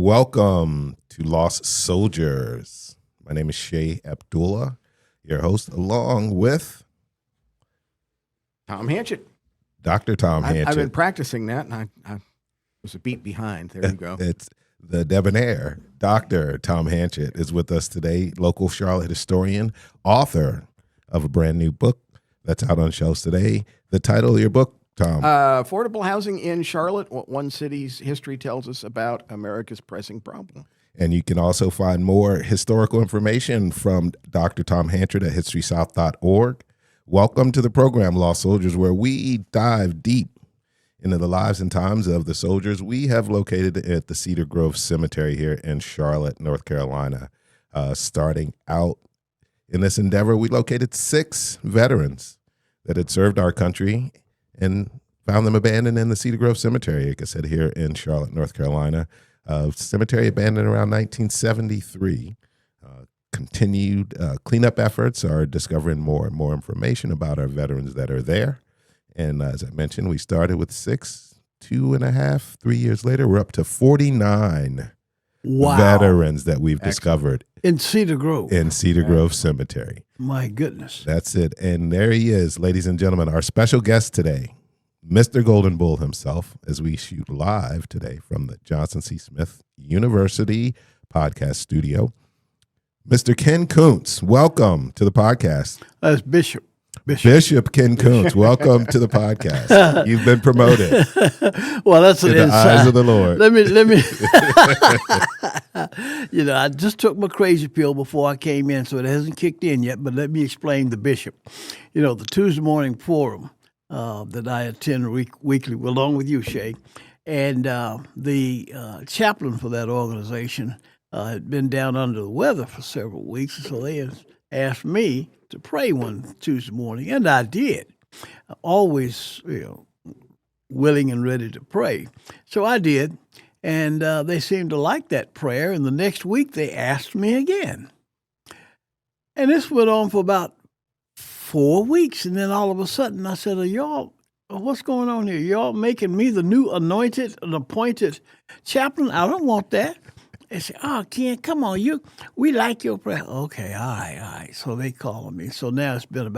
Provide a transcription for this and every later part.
welcome to Lost Soldiers. My name is Shay Abdullah, your host, along with Tom Hanchett. Dr. Tom Hanchett. I've been practicing that, and I was a beat behind. There you go. It's the debonair. Dr. Tom Hanchett is with us today, local Charlotte historian, author of a brand new book that's out on shelves today. The title of your book, Tom? Affordable housing in Charlotte, what one city's history tells us about America's pressing problem. And you can also find more historical information from Dr. Tom Hanchett at historysouth.org. Welcome to the program, Lost Soldiers, where we dive deep into the lives and times of the soldiers we have located at the Cedar Grove Cemetery here in Charlotte, North Carolina. Starting out in this endeavor, we located 6 veterans that had served our country and found them abandoned in the Cedar Grove Cemetery, like I said, here in Charlotte, North Carolina. Cemetery abandoned around 1973. Continued cleanup efforts are discovering more and more information about our veterans that are there. And as I mentioned, we started with 6, 2.5, 3 years later, we're up to 49 veterans that we've discovered. In Cedar Grove. In Cedar Grove Cemetery. My goodness. That's it. And there he is, ladies and gentlemen, our special guest today, Mr. Golden Bull himself, as we shoot live today from the Johnson C. Smith University podcast studio. Mr. Ken Kuntz, welcome to the podcast. That's Bishop Ken Kuntz, welcome to the podcast. You've been promoted. Well, that's an in the inside. eyes of the Lord. Let me. I just took my crazy pill before I came in, so it hasn't kicked in yet. But let me explain the bishop. The Tuesday morning forum that I attend weekly, along with you, Shay, and the chaplain for that organization had been down under the weather for several weeks, so they asked me to pray one Tuesday morning, and I did. Always, willing and ready to pray. So I did, and they seemed to like that prayer, and the next week they asked me again. And this went on for about 4 weeks, and then all of a sudden I said, y'all, what's going on here? Y'all making me the new anointed and appointed chaplain? I don't want that. They said, Ken, come on, we like your prayer. Okay, all right. So they called me. So now it's been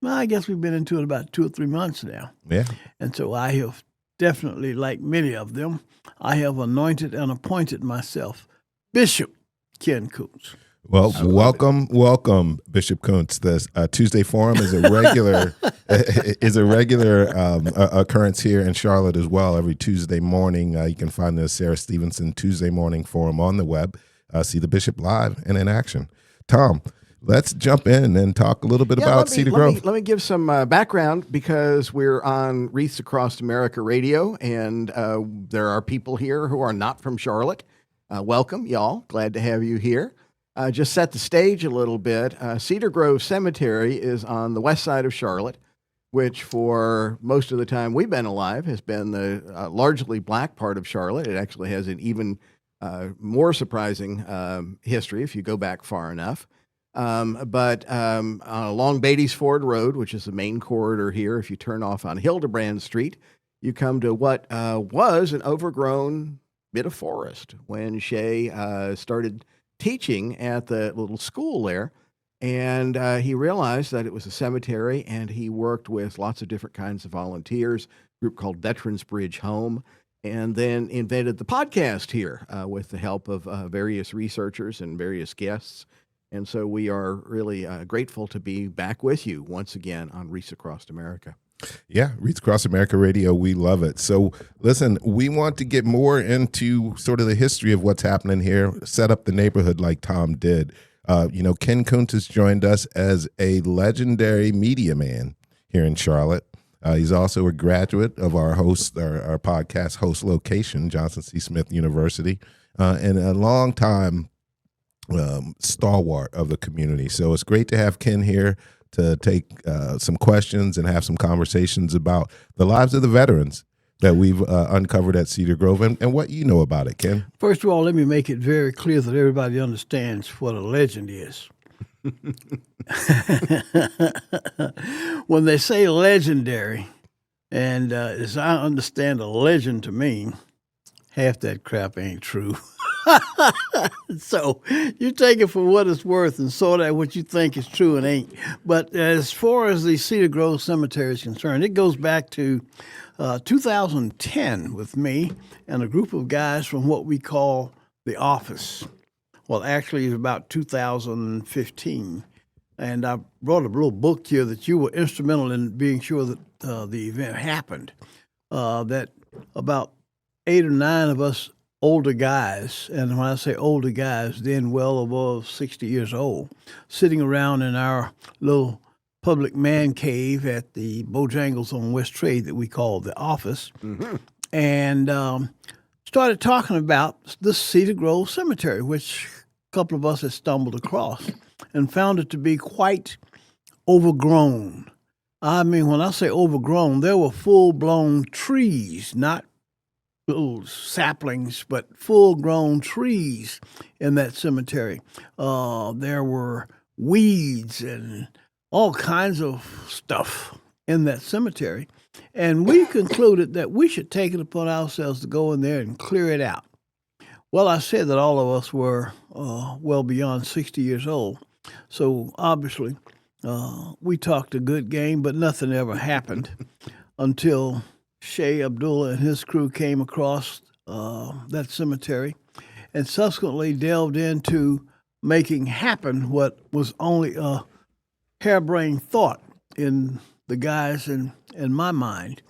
I guess we've been into it about 2 or 3 months now. Yeah. And so I have definitely, like many of them, I have anointed and appointed myself Bishop Ken Kuntz. Well, welcome, Bishop Kuntz. The Tuesday Forum is a regular occurrence here in Charlotte as well. Every Tuesday morning, you can find the Sarah Stevenson Tuesday Morning Forum on the web. See the Bishop live and in action. Tom, let's jump in and talk a little bit about Cedar Grove. Let me give some background, because we're on Wreaths Across America Radio, and there are people here who are not from Charlotte. Welcome, y'all. Glad to have you here. Just set the stage a little bit. Cedar Grove Cemetery is on the west side of Charlotte, which for most of the time we've been alive has been the largely black part of Charlotte. It actually has an even more surprising history if you go back far enough. But along Beatty's Ford Road, which is the main corridor here, if you turn off on Hildebrand Street, you come to what was an overgrown bit of forest when Shay started teaching at the little school there, and he realized that it was a cemetery, and he worked with lots of different kinds of volunteers, a group called Veterans Bridge Home, and then invented the podcast here with the help of various researchers and various guests. And so we are really grateful to be back with you once again on Wreaths Across America. Yeah, Wreaths Across America Radio, we love it. So listen, we want to get more into sort of the history of what's happening here, set up the neighborhood like Tom did. Ken Kuntz has joined us as a legendary media man here in Charlotte. He's also a graduate of our podcast host location, Johnson C. Smith University, and a long-time stalwart of the community. So it's great to have Ken here to take some questions and have some conversations about the lives of the veterans that we've uncovered at Cedar Grove and what you know about it, Ken. First of all, let me make it very clear that everybody understands what a legend is. When they say legendary, and as I understand a legend to mean, half that crap ain't true. So you take it for what it's worth and sort out what you think is true and ain't. But as far as the Cedar Grove Cemetery is concerned, it goes back to 2010 with me and a group of guys from what we call the office. Well, actually, it's about 2015. And I brought a little book here that you were instrumental in being sure that the event happened. That about 8 or 9 of us older guys, and when I say older guys, then well above 60 years old, sitting around in our little public man cave at the Bojangles on West Trade that we call the office, and started talking about the Cedar Grove Cemetery, which a couple of us had stumbled across and found it to be quite overgrown. I mean, when I say overgrown, there were full-blown trees, not little saplings, but full-grown trees in that cemetery. There were weeds and all kinds of stuff in that cemetery. And we concluded that we should take it upon ourselves to go in there and clear it out. Well, I said that all of us were well beyond 60 years old. So obviously, we talked a good game, but nothing ever happened until Shea Abdullah and his crew came across that cemetery and subsequently delved into making happen what was only a harebrained thought in the guys in my mind.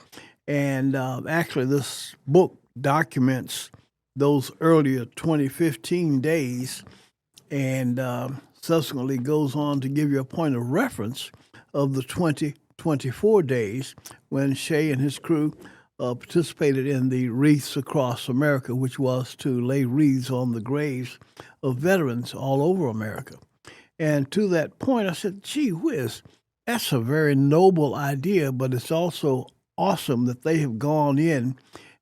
And actually, this book documents those earlier 2015 days and subsequently goes on to give you a point of reference of the 2024 days when Shea and his crew participated in the Wreaths Across America, which was to lay wreaths on the graves of veterans all over America. And to that point, I said, gee whiz, that's a very noble idea, but it's also awesome that they have gone in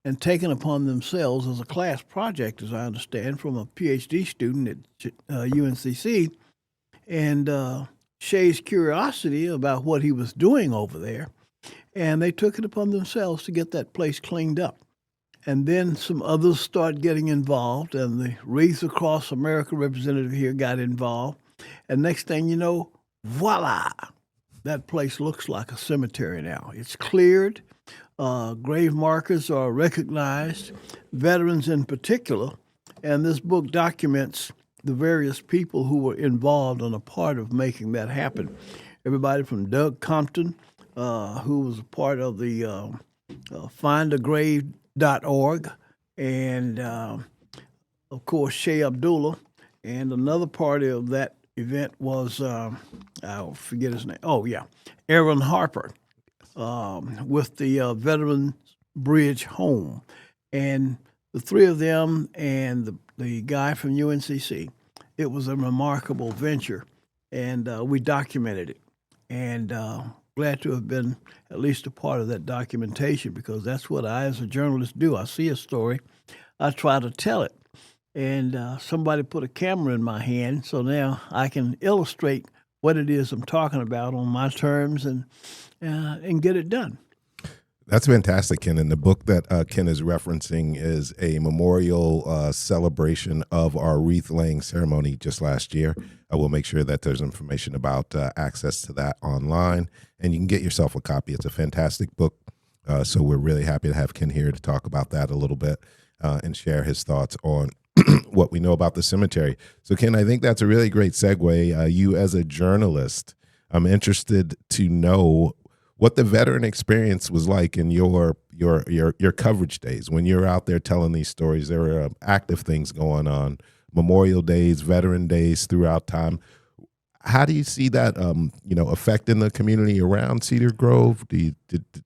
and taken upon themselves as a class project, as I understand, from a PhD student at UNCC, and Shea's curiosity about what he was doing over there, and they took it upon themselves to get that place cleaned up. And then some others started getting involved, and the Wreaths Across America representative here got involved. And next thing you know, voila, that place looks like a cemetery now. It's cleared. Grave markers are recognized, veterans in particular, and this book documents the various people who were involved and a part of making that happen. Everybody from Doug Compton, who was a part of the findagrave.org, and of course Shea Abdullah, and another part of that event was, I'll forget his name, Aaron Harper, with the Veterans Bridge Home. And the three of them and the guy from UNCC, it was a remarkable venture, and we documented it. And glad to have been at least a part of that documentation, because that's what I, as a journalist, do. I see a story, I try to tell it. And somebody put a camera in my hand, so now I can illustrate what it is I'm talking about on my terms and get it done. That's fantastic, Ken. And the book that Ken is referencing is a memorial celebration of our wreath-laying ceremony just last year. I will make sure that there's information about access to that online, and you can get yourself a copy. It's a fantastic book, so we're really happy to have Ken here to talk about that a little bit and share his thoughts on what we know about the cemetery. So, Ken, I think that's a really great segue. You, as a journalist, I'm interested to know what the veteran experience was like in your coverage days when you're out there telling these stories. There were active things going on, Memorial Days, Veteran Days throughout time. How do you see that, affecting the community around Cedar Grove?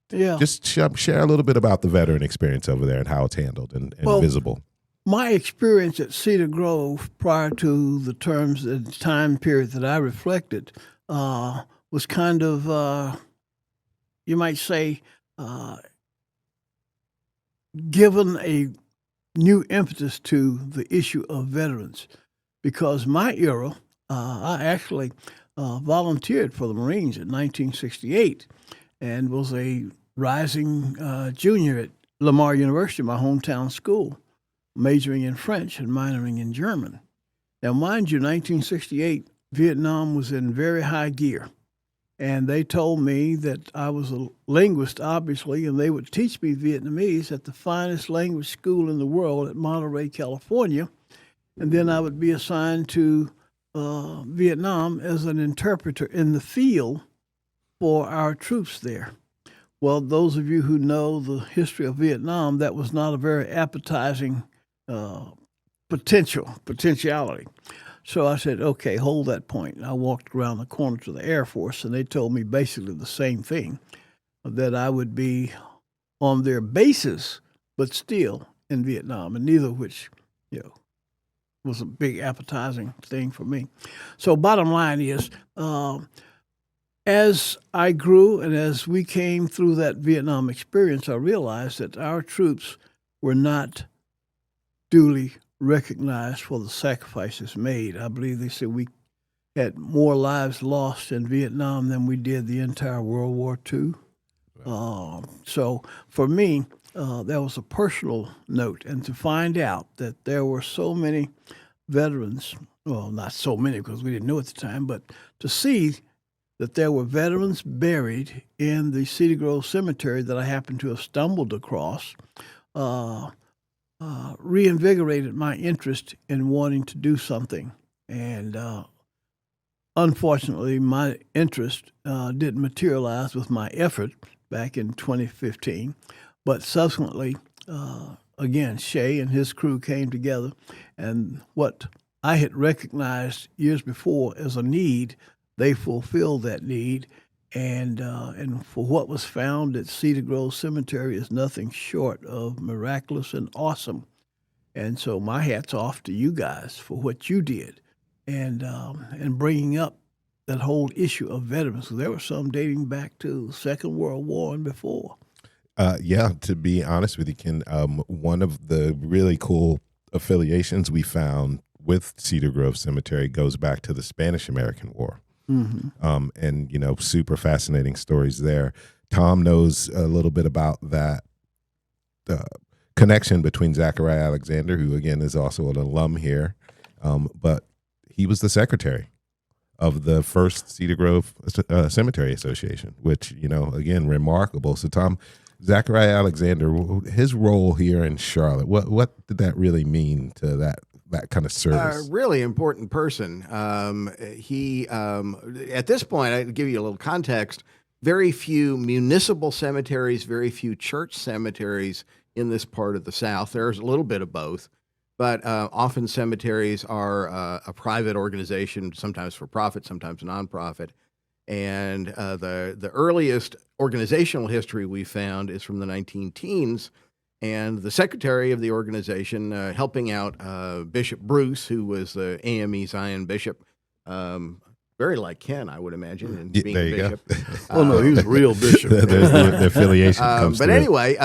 Just share a little bit about the veteran experience over there and how it's handled and visible. My experience at Cedar Grove prior to the terms and time period that I reflected was kind of, you might say, given a new impetus to the issue of veterans. Because my era, I actually volunteered for the Marines in 1968 and was a rising junior at Lamar University, my hometown school. majoring in French and minoring in German. Now, mind you, 1968, Vietnam was in very high gear. And they told me that I was a linguist, obviously, and they would teach me Vietnamese at the finest language school in the world at Monterey, California. And then I would be assigned to Vietnam as an interpreter in the field for our troops there. Well, those of you who know the history of Vietnam, that was not a very appetizing potentiality. So I said, okay, hold that point. And I walked around the corner to the Air Force, and they told me basically the same thing, that I would be on their bases, but still in Vietnam, and neither of which, was a big appetizing thing for me. So bottom line is, as I grew and as we came through that Vietnam experience, I realized that our troops were not duly recognized for the sacrifices made. I believe they said we had more lives lost in Vietnam than we did the entire World War II. So for me, that was a personal note. And to find out that there were so many veterans, well, not so many because we didn't know at the time, but to see that there were veterans buried in the Cedar Grove Cemetery that I happened to have stumbled across, reinvigorated my interest in wanting to do something. And unfortunately, my interest didn't materialize with my effort back in 2015. But subsequently, again, Shay and his crew came together, and what I had recognized years before as a need, they fulfilled that need. And for what was found at Cedar Grove Cemetery is nothing short of miraculous and awesome. And so my hat's off to you guys for what you did, and bringing up that whole issue of veterans. There were some dating back to the Second World War and before. To be honest with you, Ken, one of the really cool affiliations we found with Cedar Grove Cemetery goes back to the Spanish-American War. Mm-hmm. And super fascinating stories there. Tom knows a little bit about that connection between Zachariah Alexander, who again is also an alum here, but he was the secretary of the first Cedar Grove Cemetery Association, which again remarkable. So Tom, Zachariah Alexander, his role here in Charlotte, what did that really mean to that kind of service? A really important person. He, at this point, I'll give you a little context, very few municipal cemeteries, very few church cemeteries in this part of the South. There's a little bit of both, but often cemeteries are a private organization, sometimes for profit, sometimes nonprofit. And the earliest organizational history we found is from the 19-teens, and the secretary of the organization helping out Bishop Bruce, who was the AME Zion bishop, very like Ken, I would imagine, and being there a you bishop. Oh, no, he was a real bishop. There's the affiliation comes But through. anyway,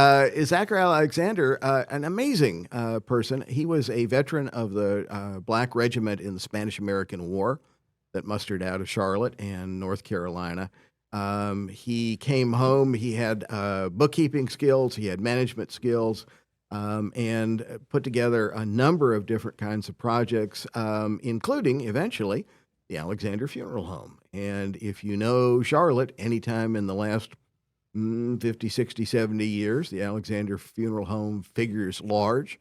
Zachariah Alexander, an amazing person. He was a veteran of the Black Regiment in the Spanish-American War that mustered out of Charlotte and North Carolina. He came home. He had bookkeeping skills. He had management skills, and put together a number of different kinds of projects, including eventually the Alexander Funeral Home. And if you know Charlotte, anytime in the last 50, 60, 70 years, the Alexander Funeral Home figures large.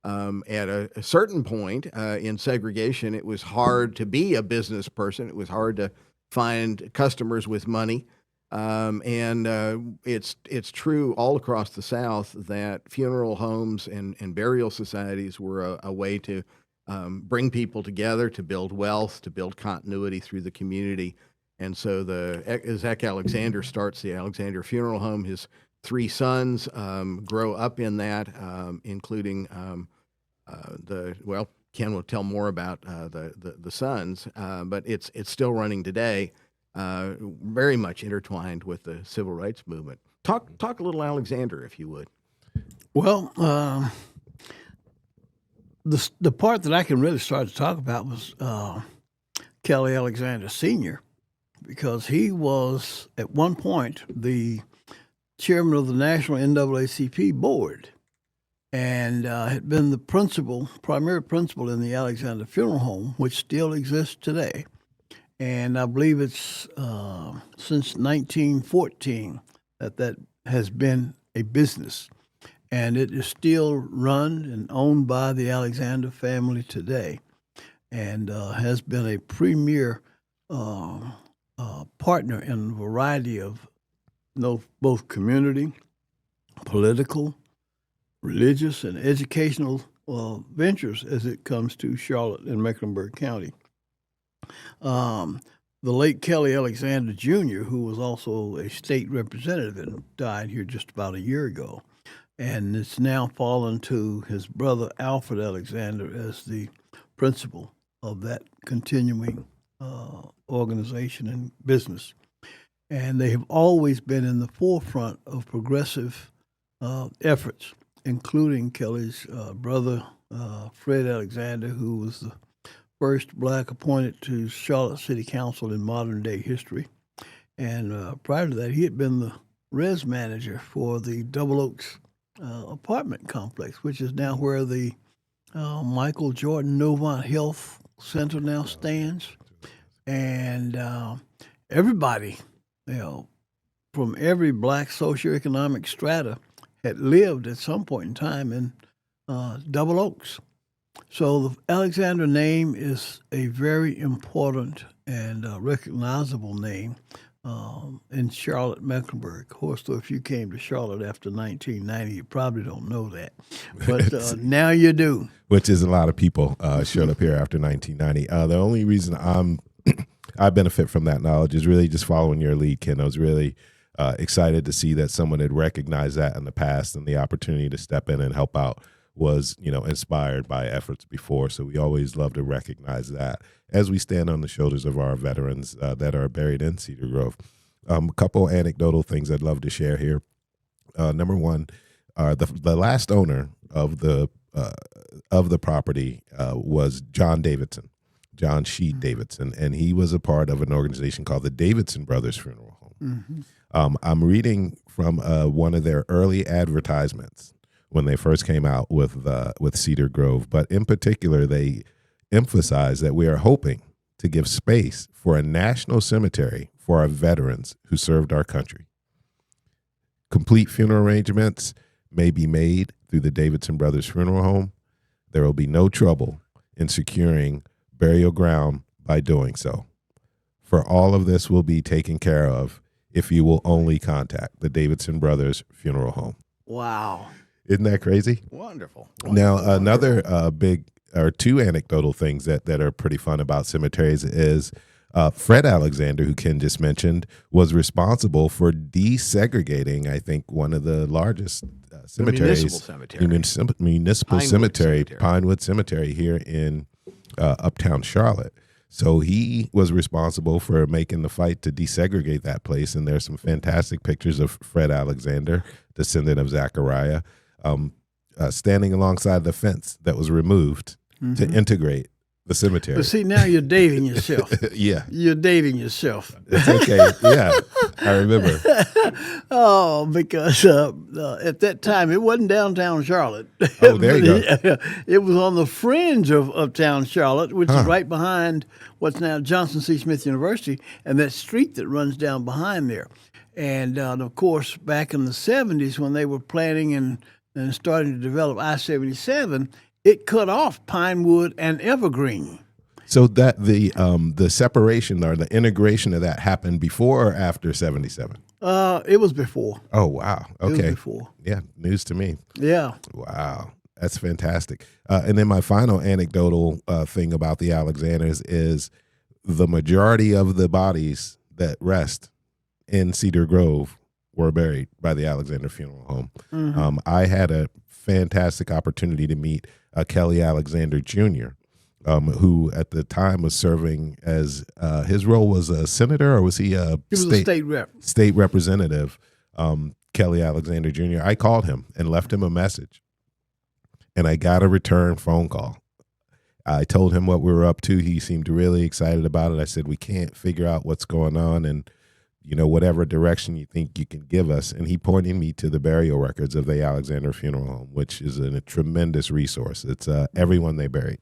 At a certain point in segregation, it was hard to be a business person. It was hard to find customers with money. It's true all across the South that funeral homes and burial societies were a way to bring people together, to build wealth, to build continuity through the community. And so Zach Alexander starts the Alexander Funeral Home. His three sons grow up in that, including Ken will tell more about the sons, but it's still running today, very much intertwined with the civil rights movement. Talk a little Alexander, if you would. Well, the part that I can really start to talk about was Kelly Alexander Sr., because he was at one point the chairman of the National NAACP board. and had been the primary principal in the Alexander Funeral Home, which still exists today. And I believe it's since 1914 that has been a business. And it is still run and owned by the Alexander family today, and has been a premier partner in a variety of both community, political, religious, and educational ventures as it comes to Charlotte and Mecklenburg County. The late Kelly Alexander Jr., who was also a state representative and died here just about a year ago, and it's now fallen to his brother Alfred Alexander as the principal of that continuing organization and business. And they have always been in the forefront of progressive efforts, including Kelly's brother, Fred Alexander, who was the first black appointed to Charlotte City Council in modern-day history. And prior to that, he had been the res manager for the Double Oaks apartment complex, which is now where the Michael Jordan Novant Health Center now stands. And everybody, from every black socioeconomic strata had lived at some point in time in Double Oaks. So the Alexander name is a very important and recognizable name in Charlotte, Mecklenburg. Of course, though, if you came to Charlotte after 1990, you probably don't know that. But now you do. Which is a lot of people showed up here after 1990. The only reason I benefit from that knowledge is really just following your lead, Ken. I was really excited to see that someone had recognized that in the past, and the opportunity to step in and help out was, inspired by efforts before. So we always love to recognize that as we stand on the shoulders of our veterans that are buried in Cedar Grove. A couple anecdotal things I'd love to share here. Number one, the last owner of the property was John Sheed Davidson, and he was a part of an organization called the Davidson Brothers Funeral Home. Mm-hmm. I'm reading from one of their early advertisements when they first came out with Cedar Grove, but in particular, they emphasize that we are hoping to give space for a national cemetery for our veterans who served our country. Complete funeral arrangements may be made through the Davidson Brothers Funeral Home. There will be no trouble in securing burial ground by doing so. For all of this will be taken care of if you will only contact the Davidson Brothers Funeral Home. Wow. Isn't that crazy? Wonderful. Now, another big or two anecdotal things that are pretty fun about cemeteries is Fred Alexander, who Ken just mentioned, was responsible for desegregating, I think, one of the largest cemeteries, municipal cemetery, Pinewood Cemetery here in uptown Charlotte. So he was responsible for making the fight to desegregate that place. And there's some fantastic pictures of Fred Alexander, descendant of Zachariah, standing alongside the fence that was removed to integrate the cemetery. But see, now you're dating yourself. Yeah. You're dating yourself. It's okay. Yeah, I remember. Because at that time, it wasn't downtown Charlotte. Oh, there you go. It was on the fringe of uptown Charlotte, which is right behind what's now Johnson C. Smith University, and that street that runs down behind there. And, of course, back in the 70s when they were planning and starting to develop I-77, it cut off Pinewood and Evergreen. So that the separation or the integration of that happened before or after 77? It was before. Oh, wow. Okay. It was before. Yeah, news to me. Yeah. Wow. That's fantastic. And then my final anecdotal thing about the Alexanders is the majority of the bodies that rest in Cedar Grove were buried by the Alexander Funeral Home. Mm-hmm. I had a fantastic opportunity to meet Kelly Alexander Jr., who at the time was serving as his role was a senator, or was he a state rep? State representative. Kelly Alexander Jr. I called him and left him a message, and I got a return phone call. I told him what we were up to. He seemed really excited about it. I said, we can't figure out what's going on, and whatever direction you think you can give us. And he pointed me to the burial records of the Alexander Funeral Home, which is a tremendous resource. It's everyone they buried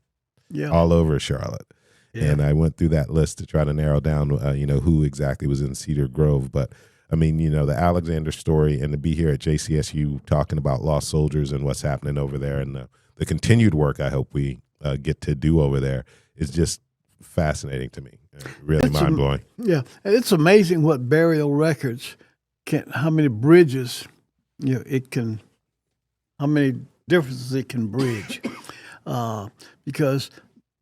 all over Charlotte. Yeah. And I went through that list to try to narrow down, who exactly was in Cedar Grove. But I mean, the Alexander story, and to be here at JCSU talking about lost soldiers and what's happening over there, and the continued work I hope we get to do over there is just fascinating to me. Really mind blowing. Yeah, and it's amazing what burial records how many bridges, how many differences it can bridge, because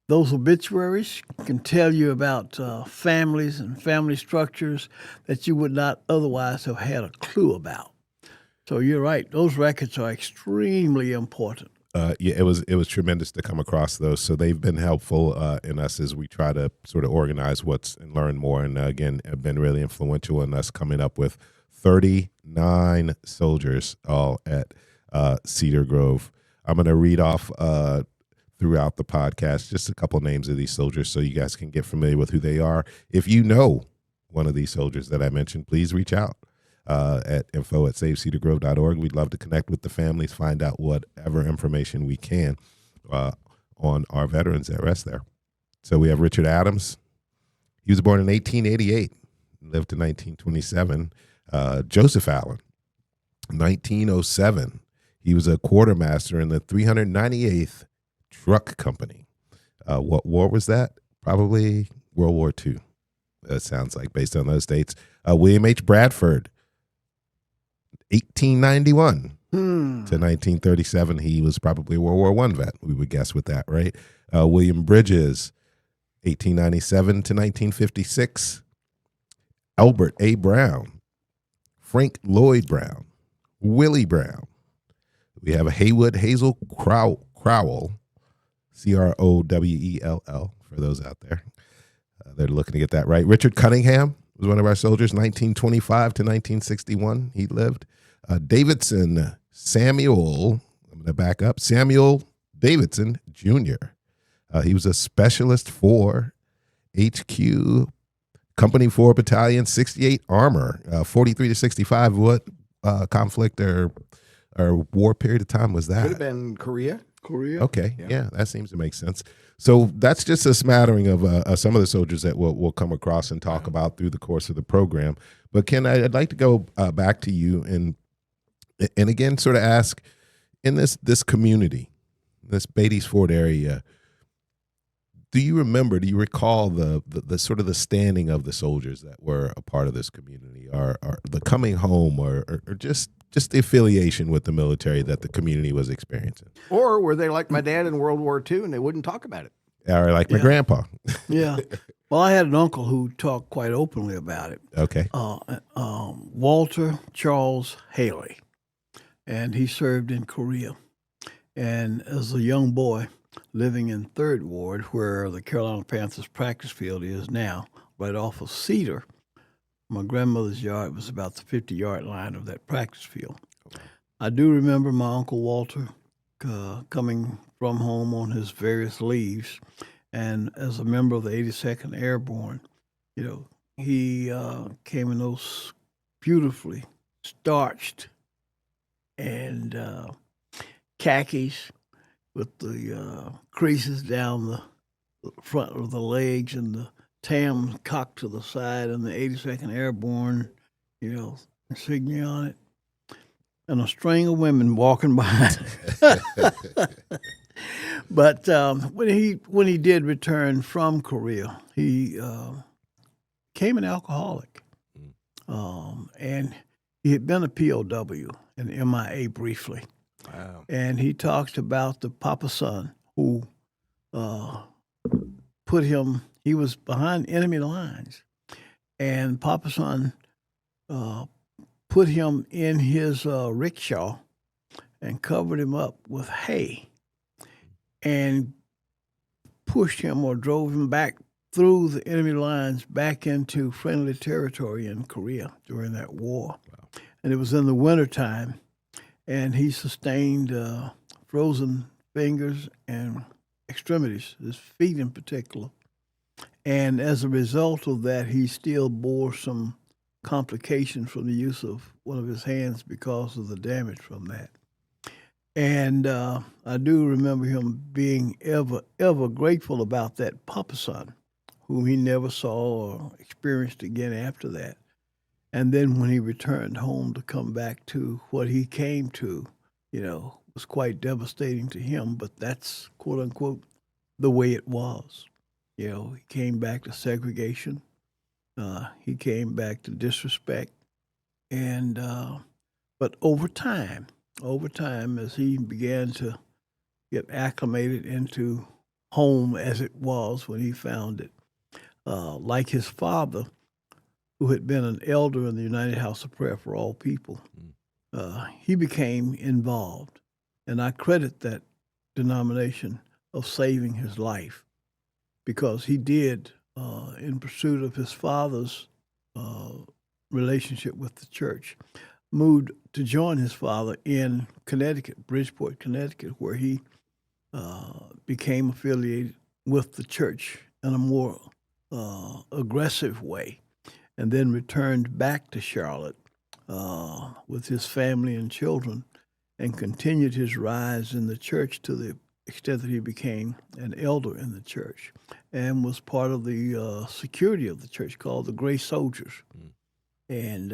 those obituaries can tell you about families and family structures that you would not otherwise have had a clue about. So you're right; those records are extremely important. It was tremendous to come across those. So they've been helpful in us as we try to sort of organize and learn more. And again, have been really influential in us coming up with 39 soldiers all at Cedar Grove. I'm going to read off throughout the podcast just a couple names of these soldiers so you guys can get familiar with who they are. If you know one of these soldiers that I mentioned, please reach out. At info@savecedargrove.org. We'd love to connect with the families, find out whatever information we can on our veterans that rest there. So we have Richard Adams. He was born in 1888, lived to 1927. Joseph Allen, 1907. He was a quartermaster in the 398th Truck Company. What war was that? Probably World War II. That sounds like, based on those dates. William H. Bradford, 1891 to 1937. He was probably a World War I vet, we would guess with that, right? William Bridges, 1897 to 1956. Albert A. Brown, Frank Lloyd Brown, Willie Brown. We have Haywood Hazel Crowell, Crowell, for those out there. They're looking to get that right. Richard Cunningham was one of our soldiers, 1925 to 1961. He lived. Davidson Samuel, I'm going to back up, Samuel Davidson Jr. He was a specialist for HQ Company 4 Battalion 68 Armor, 43 to 65. What conflict or war period of time was that? Could have been Korea. Okay, yeah, that seems to make sense. So that's just a smattering of some of the soldiers that we'll come across and talk about through the course of the program. But Ken, I'd like to go back to you and again sort of ask, in this community, this Beatties Ford area, do you recall the sort of the standing of the soldiers that were a part of this community, or the coming home, or just the affiliation with the military that the community was experiencing? Or were they like my dad in World War II and they wouldn't talk about it? Or like my grandpa? Yeah. Well, I had an uncle who talked quite openly about it. Okay. Walter Charles Haley. And he served in Korea. And as a young boy living in 3rd Ward, where the Carolina Panthers practice field is now, right off of Cedar, my grandmother's yard was about the 50-yard line of that practice field. I do remember my Uncle Walter coming from home on his various leaves, and as a member of the 82nd Airborne, he came in those beautifully starched and khakis with the creases down the front of the legs and the tam cocked to the side and the 82nd Airborne, insignia on it, and a string of women walking behind. But when he did return from Korea, he became an alcoholic, and he had been a POW and MIA briefly. Wow. And he talks about the Papa Son who put him. He was behind enemy lines, and Papa Son put him in his rickshaw and covered him up with hay and pushed him or drove him back through the enemy lines back into friendly territory in Korea during that war. Wow. And it was in the wintertime, and he sustained frozen fingers and extremities, his feet in particular. And as a result of that, he still bore some complications from the use of one of his hands because of the damage from that. And I do remember him being ever grateful about that papa son, whom he never saw or experienced again after that. And then when he returned home to come back to what he came to, was quite devastating to him. But that's, quote unquote, the way it was. He came back to segregation. He came back to disrespect. And but over time, as he began to get acclimated into home as it was when he found it, like his father, who had been an elder in the United House of Prayer for All People, he became involved. And I credit that denomination of saving his life, because he did, in pursuit of his father's relationship with the church, moved to join his father in Connecticut, Bridgeport, Connecticut, where he became affiliated with the church in a more aggressive way, and then returned back to Charlotte with his family and children, and continued his rise in the church to the extent that he became an elder in the church and was part of the security of the church called the Gray Soldiers. And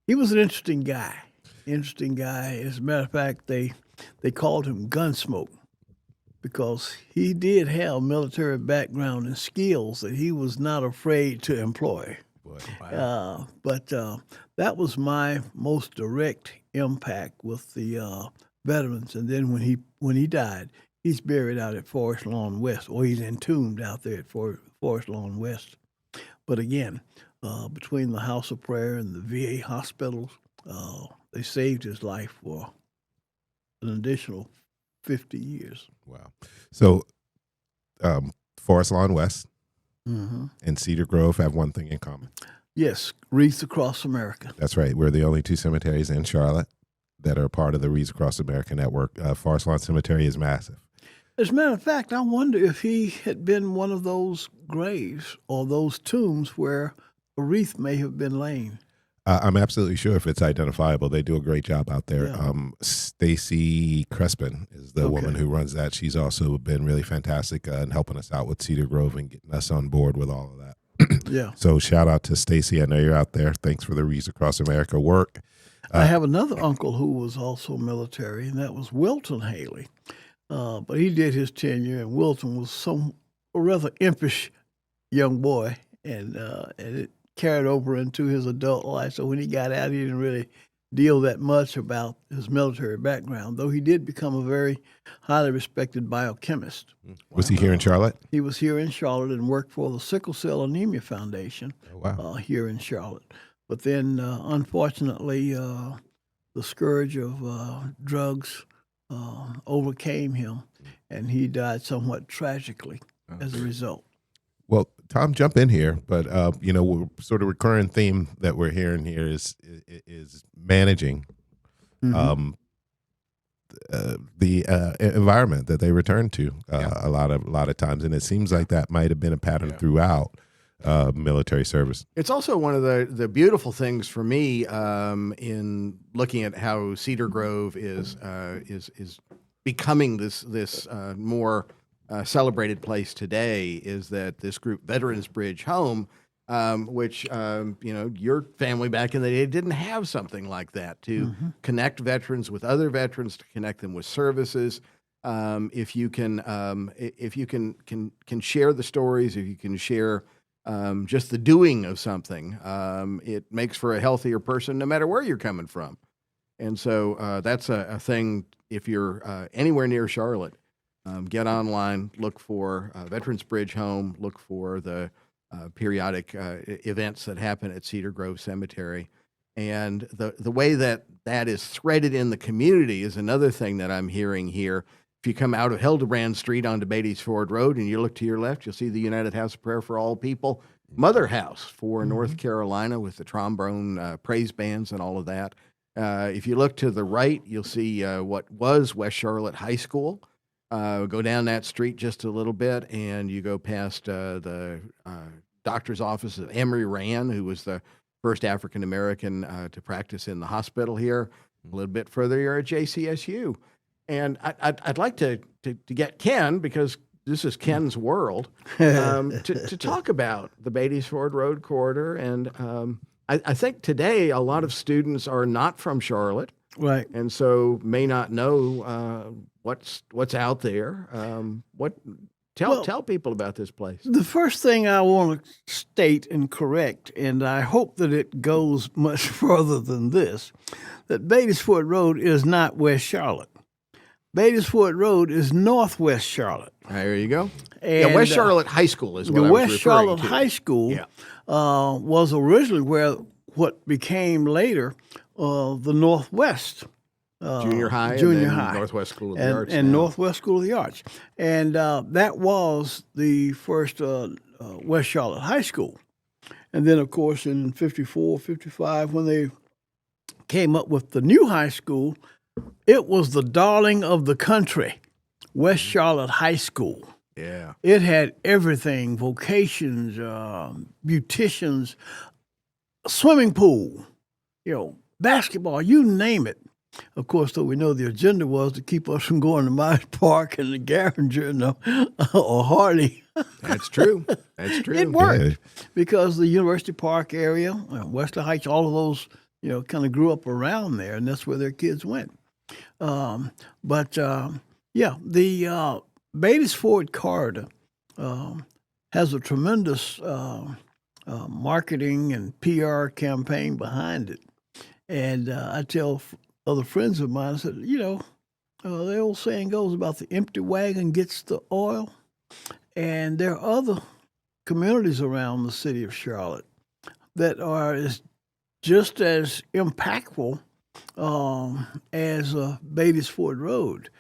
he was an interesting guy. As a matter of fact, they called him Gunsmoke because he did have military background and skills that he was not afraid to employ. Wow. But that was my most direct impact with the veterans. And then when he died, he's buried out at Forest Lawn West, or he's entombed out there at Forest Lawn West. But again, between the House of Prayer and the VA hospitals, they saved his life for an additional 50 years. Wow. So Forest Lawn West Mm-hmm. and Cedar Grove have one thing in common. Yes, Wreaths Across America. That's right. We're the only two cemeteries in Charlotte that are part of the Wreaths Across America network. Forest Lawn Cemetery is massive. As a matter of fact, I wonder if he had been one of those graves or those tombs where a wreath may have been laid. I'm absolutely sure if it's identifiable. They do a great job out there. Yeah. Stacy Crespin is the woman who runs that. She's also been really fantastic in helping us out with Cedar Grove and getting us on board with all of that. Yeah. So shout out to Stacy. I know you're out there. Thanks for the Wreaths Across America work. I have another uncle who was also military, and that was Wilton Haley. But he did his tenure, and Wilton was a rather impish young boy, and it carried over into his adult life. So when he got out, he didn't really deal that much about his military background, though he did become a very highly respected biochemist. Was he here in Charlotte? He was here in Charlotte and worked for the Sickle Cell Anemia Foundation here in Charlotte. But then, unfortunately, the scourge of drugs overcame him, and he died somewhat tragically as a result. Well, Tom, jump in here, but we're sort of recurring theme that we're hearing here is managing the environment that they return to a lot of times, and it seems like that might have been a pattern throughout military service. It's also one of the beautiful things for me in looking at how Cedar Grove is becoming this more celebrated place today, is that this group, Veterans Bridge Home, which your family back in the day didn't have something like that to connect veterans with other veterans, to connect them with services. If you can share the stories, if you can share just the doing of something, it makes for a healthier person no matter where you're coming from. And so that's a thing. If you're anywhere near Charlotte, get online, look for Veterans Bridge Home, look for the periodic events that happen at Cedar Grove Cemetery. And the way that is threaded in the community is another thing that I'm hearing here. If you come out of Hildebrand Street onto Beatty's Ford Road and you look to your left, you'll see the United House of Prayer for All People Mother House for North Carolina, with the trombone praise bands and all of that. If you look to the right, you'll see what was West Charlotte High School. Go down that street just a little bit, and you go past the doctor's office of Emory Rand, who was the first African American to practice in the hospital here. A little bit further, you're at JCSU. And I'd like to get Ken, because this is Ken's world, to talk about the Beatties Ford Road corridor. And I think today a lot of students are not from Charlotte, Right. and so may not know what's out there. Tell people about this place. The first thing I want to state and correct, and I hope that it goes much further than this, that Beatties Ford Road is not West Charlotte. Beatties Ford Road is Northwest Charlotte. There you go. And, West Charlotte High School is what the I was West referring Charlotte to. High School Yeah. was originally where what became later the Northwest Junior high, and Junior then high. Northwest School of the Arts. And now. Northwest School of the Arts. And that was the first West Charlotte High School. And then, of course, in 54, 55, when they came up with the new high school, it was the darling of the country, West Charlotte High School. Yeah. It had everything, vocations, beauticians, swimming pool, basketball, you name it. Of course, though, we know the agenda was to keep us from going to Myers Park and the Garinger or Harley. That's true. That's true. It worked Yeah. because the University Park area, Wesley Heights, all of those, kind of grew up around there, and that's where their kids went. The Beatties Ford corridor has a tremendous marketing and PR campaign behind it. And I tell other friends of mine, I said, the old saying goes about the empty wagon gets the oil. And there are other communities around the city of Charlotte that are just as impactful as Beatties Ford Road.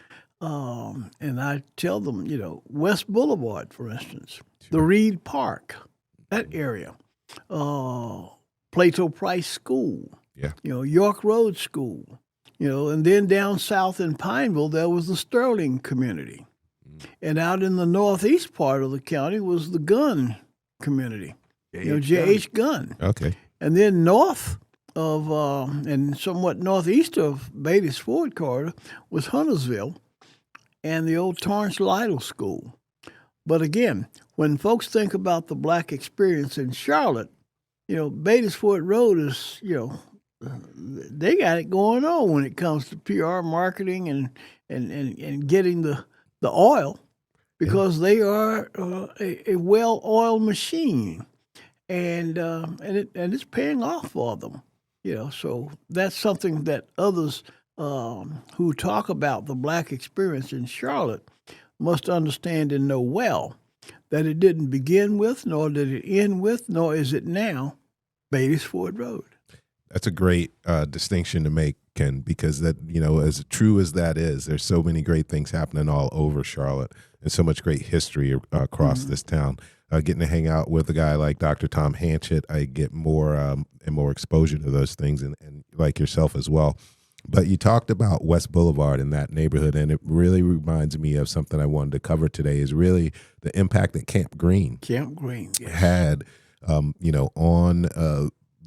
And I tell them, West Boulevard, for instance, the Reed Park, that area, Plato Price School, York Road School, and then down south in Pineville, there was the Sterling community. And out in the northeast part of the county was the Gunn community, J.H. Gunn. Okay. And then north of, and somewhat northeast of Beatties Ford corridor was Huntersville and the old Torrance Lytle School. But again, when folks think about the black experience in Charlotte, Beatties Ford Road is, they got it going on when it comes to PR marketing and getting the oil, because they are a well-oiled machine, and it's paying off for them. So that's something that others who talk about the black experience in Charlotte must understand and know well, that it didn't begin with, nor did it end with, nor is it now Beatties Ford Road. That's a great distinction to make, Ken, because that, as true as that is, there's so many great things happening all over Charlotte and so much great history across this town. Getting to hang out with a guy like Dr. Tom Hanchett, I get more and more exposure to those things, and like yourself as well. But you talked about West Boulevard in that neighborhood, and it really reminds me of something I wanted to cover today, is really the impact that Camp Green Yes. had, on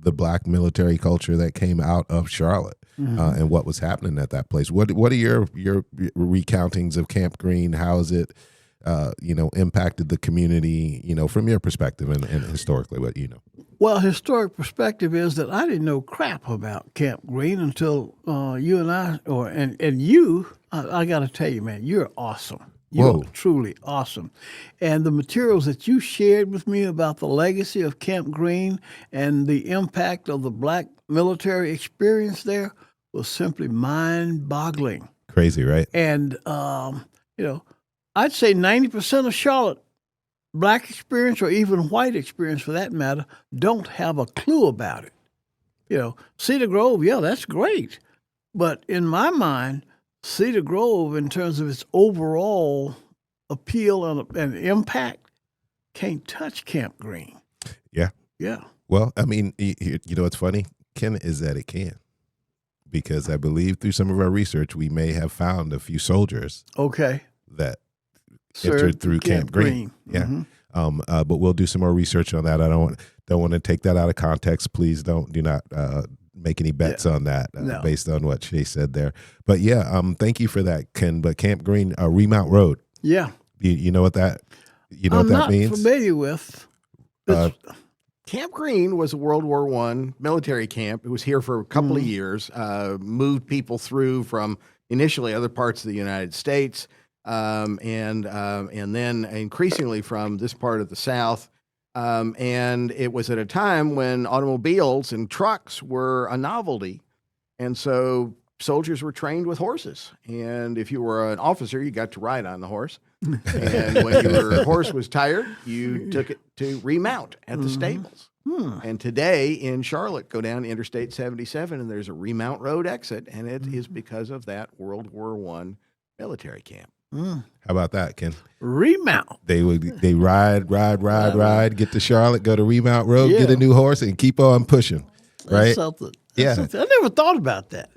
the black military culture that came out of Charlotte, and what was happening at that place. What are your recountings of Camp Green? How has it, impacted the community, from your perspective and historically, what you know? Well, historic perspective is that I didn't know crap about Camp Green until you and I, I got to tell you, man, you're awesome. You're truly awesome. And the materials that you shared with me about the legacy of Camp Green and the impact of the black military experience there was simply mind-boggling. Crazy, right? And, I'd say 90% of Charlotte, black experience or even white experience for that matter, don't have a clue about it. Cedar Grove, that's great. But in my mind, Cedar Grove, in terms of its overall appeal and impact, can't touch Camp Green. Yeah. Yeah. Well, I mean, what's funny, Ken, is that it can. Because I believe through some of our research, we may have found a few soldiers Okay. that Served entered through Camp Green. Yeah. But we'll do some more research on that. I don't want to take that out of context. Please do not make any bets on that based on what Shay said there. But yeah, thank you for that, Ken. But Camp Green, Remount Road. Yeah. You know what that means? I'm not familiar with. Camp Green was a World War I military camp. It was here for a couple of years, moved people through from initially other parts of the United States, and then increasingly from this part of the South. And it was at a time when automobiles and trucks were a novelty. And so soldiers were trained with horses. And if you were an officer, you got to ride on the horse. And when your horse was tired, you took it to remount at the stables. And today in Charlotte, go down Interstate 77, and there's a Remount Road exit, and it is because of that World War I military camp. How about that, Ken? Remount. They ride, get to Charlotte, go to Remount Road, get a new horse, and keep on pushing. Right? That's something. That's something. I never thought about that.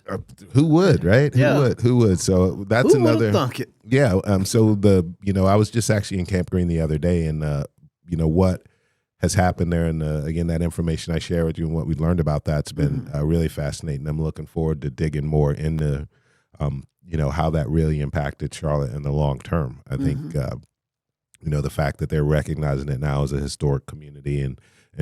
Who would, right? Yeah. Who would? So that's Who another. thunk it? Yeah. So I was just actually in Camp Green the other day, and what has happened there, and again, that information I share with you and what we learned about that's been really fascinating. I'm looking forward to digging more into, how that really impacted Charlotte in the long term. I think, the fact that they're recognizing it now as a historic community and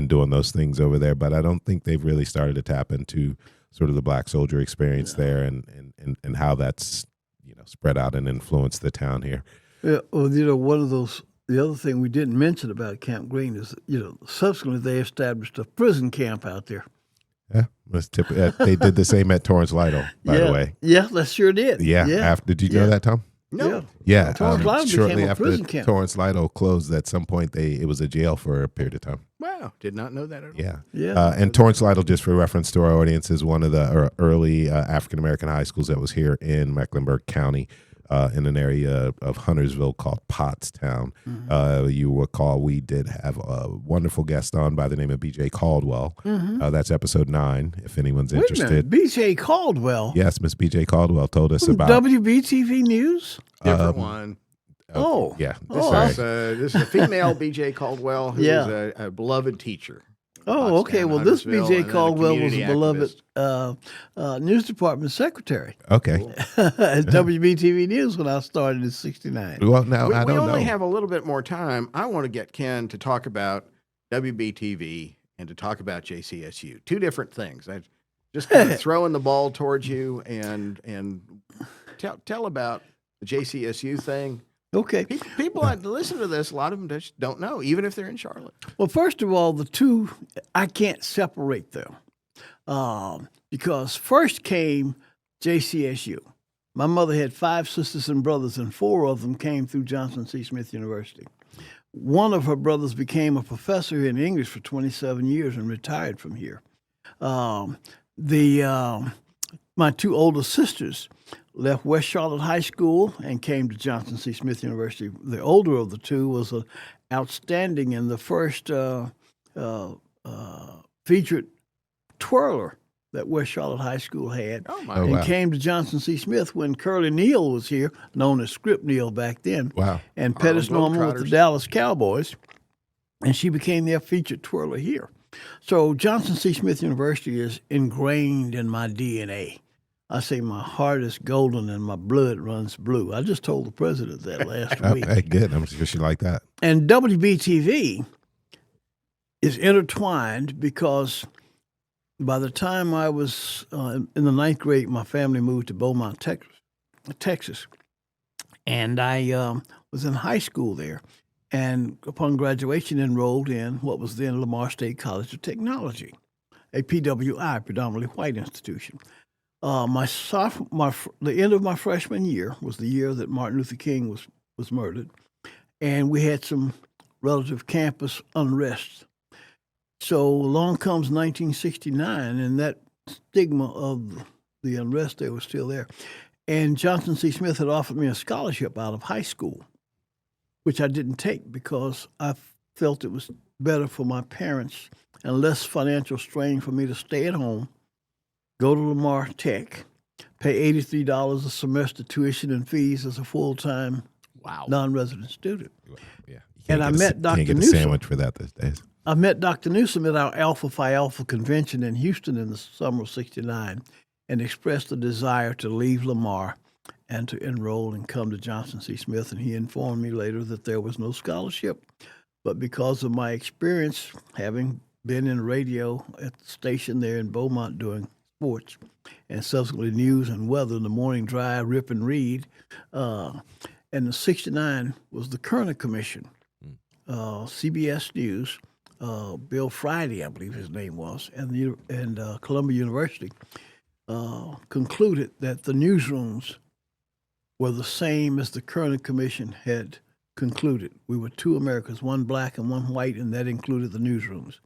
doing those things over there, but I don't think they've really started to tap into sort of the Black soldier experience there and how that's spread out and influenced the town here. Yeah, well, the other thing we didn't mention about Camp Green is, subsequently they established a prison camp out there. Yeah, they did the same at Torrance Lytle, by the way. Yeah, that sure did. Yeah. Did you know that, Tom? No. Yeah. Torrance Lytle shortly became a after prison camp. Torrance Lytle closed, at some point it was a jail for a period of time. Wow, did not know that at all. Yeah. And Torrance Lytle, just for reference to our audience, is one of the early African American high schools that was here in Mecklenburg County, in an area of Huntersville called Pottstown. You recall we did have a wonderful guest on by the name of B.J. Caldwell. That's episode 9, if anyone's interested. B.J. Caldwell? Yes, Miss B.J. Caldwell told us about WBTV News? Different one. Yeah. This is a female B.J. Caldwell who is a beloved teacher. Oh, okay. Well, this B.J. Caldwell was a activist. beloved news department secretary Okay. at WBTV News when I started in '69. Well, now We I don't only know. have a little bit more time. I want to get Ken to talk about WBTV and to talk about JCSU. Two different things. I just kind of throwing the ball towards you and tell about the JCSU thing. Okay. People that listen to this, a lot of them just don't know, even if they're in Charlotte. Well, first of all, the two, I can't separate them because first came JCSU. My mother had 5 sisters and brothers, and 4 of them came through Johnson C. Smith University. One of her brothers became a professor in English for 27 years and retired from here. My 2 older sisters left West Charlotte High School and came to Johnson C. Smith University. The older of the 2 was outstanding in the first featured twirler that West Charlotte High School had. Oh, my. And came to Johnson C. Smith when Curly Neal was here, known as Script Neal back then. Wow. And Pettis Norman with the Dallas Cowboys. And she became their featured twirler here. So Johnson C. Smith University is ingrained in my DNA. I say my heart is golden and my blood runs blue. I just told the president that last week. Hey, good. I'm sure she liked that. And WBTV is intertwined because by the time I was in the 9th grade, my family moved to Beaumont, Texas. And I was in high school there. And upon graduation, enrolled in what was then Lamar State College of Technology, a PWI, predominantly white institution. The end of my freshman year was the year that Martin Luther King was murdered, and we had some relative campus unrest. So along comes 1969, and that stigma of the unrest there was still there. And Johnson C. Smith had offered me a scholarship out of high school, which I didn't take because I felt it was better for my parents and less financial strain for me to stay at home, go to Lamar Tech, pay $83 a semester tuition and fees as a full-time Wow. non-resident student. Yeah. You And I met Can't Dr. get a Newsom. sandwich for that these days. I met Dr. Newsom at our Alpha Phi Alpha convention in Houston in the summer of '69 and expressed a desire to leave Lamar and to enroll and come to Johnson C. Smith. And he informed me later that there was no scholarship. But because of my experience, having been in radio at the station there in Beaumont doing sports and subsequently news and weather, the morning drive, rip and read, and the '69 was the Kerner Commission, CBS News, Bill Friday, I believe his name was, and Columbia University concluded that the newsrooms were the same as the Kerner Commission had concluded. We were two Americans, one black and one white, and that included the newsrooms.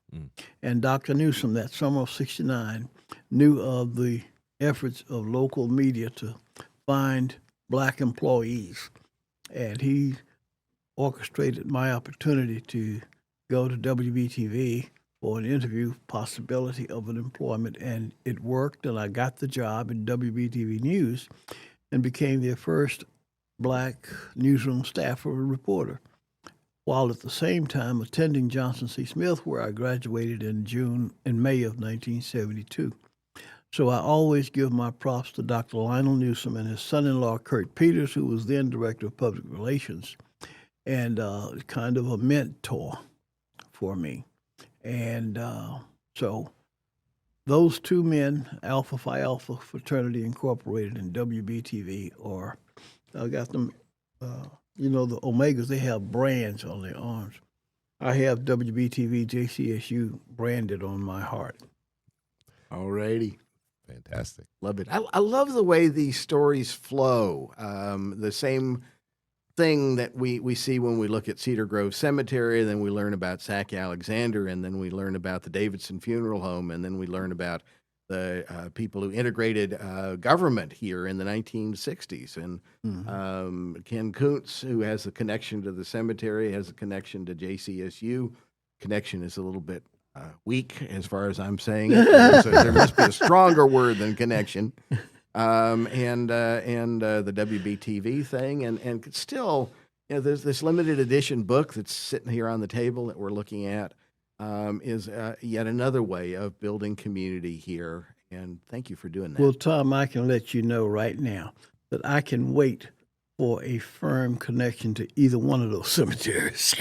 And Dr. Newsom, that summer of '69, knew of the efforts of local media to find black employees. And he orchestrated my opportunity to go to WBTV for an interview, possibility of an employment, and it worked, and I got the job in WBTV News and became their first black newsroom staffer or reporter, while at the same time attending Johnson C. Smith, where I graduated in May of 1972. So I always give my props to Dr. Lionel Newsom and his son-in-law, Kurt Peters, who was then Director of Public Relations, and kind of a mentor for me. And so those two men, Alpha Phi Alpha Fraternity Incorporated and WBTV, I got them, the Omegas, they have brands on their arms. I have WBTV JCSU branded on my heart. All righty. Fantastic. Love it. I love the way these stories flow. The same thing that we see when we look at Cedar Grove Cemetery, then we learn about Zach Alexander, and then we learn about the Davidson Funeral Home, and then we learn about the people who integrated government here in the 1960s. And Ken Kuntz, who has a connection to the cemetery, has a connection to JCSU. Connection is a little bit weak as far as I'm saying it. So there must be a stronger word than connection. And the WBTV thing, and still, there's this limited edition book that's sitting here on the table that we're looking at, is yet another way of building community here. And thank you for doing that. Well, Tom, I can let you know right now that I can wait for a firm connection to either one of those cemeteries.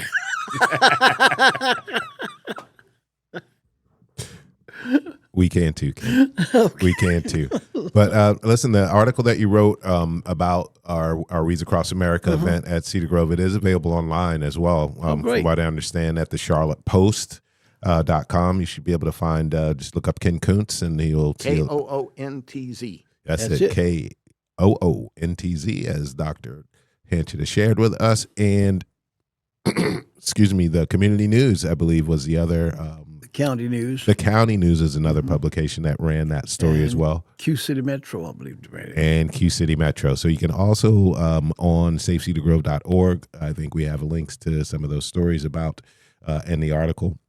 We can too, Ken. Okay. We can too. But listen, the article that you wrote about our Reads Across America event at Cedar Grove, it is available online as well. From what I understand, at the charlottepost.com. You should be able to find, just look up Ken Kuntz and he'll... Koontz. That's it. Koontz, as Dr. Hanchett has shared with us. And, excuse me, the Community News, I believe, was the other... County News. The County News is another publication that ran that story as well. Q City Metro, I believe. And Q City Metro. So you can also, on safecedargrove.org, I think we have links to some of those stories about in the article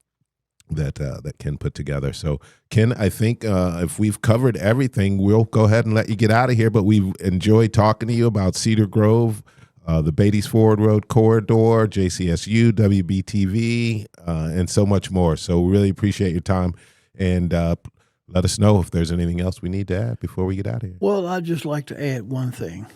that Ken put together. So, Ken, I think if we've covered everything, we'll go ahead and let you get out of here. But we've enjoyed talking to you about Cedar Grove, the Beatties Ford Road Corridor, JCSU, WBTV, and so much more. So we really appreciate your time. And let us know if there's anything else we need to add before we get out of here. Well, I'd just like to add one thing.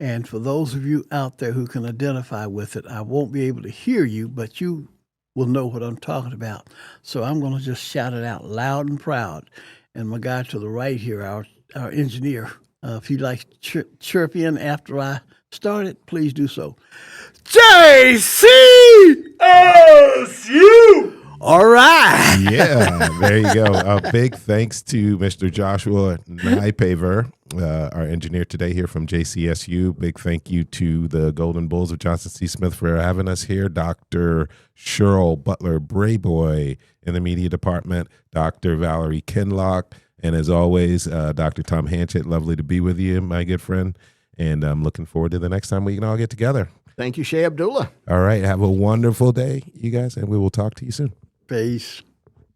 And for those of you out there who can identify with it, I won't be able to hear you, but you will know what I'm talking about. So I'm going to just shout it out loud and proud. And my guy to the right here, our engineer, if he'd like to chirp in after I start it, please do so. JCSU! All right. Yeah, there you go. A big thanks to Mr. Joshua Nypaver, our engineer today here from JCSU. Big thank you to the Golden Bulls of Johnson C. Smith for having us here. Dr. Jerrell Butler Brayboy in the media department, Dr. Valerie Kinlock, and as always, Dr. Tom Hanchett. Lovely to be with you, my good friend. And I'm looking forward to the next time we can all get together. Thank you, Shea Abdullah. All right. Have a wonderful day, you guys, and we will talk to you soon. Peace.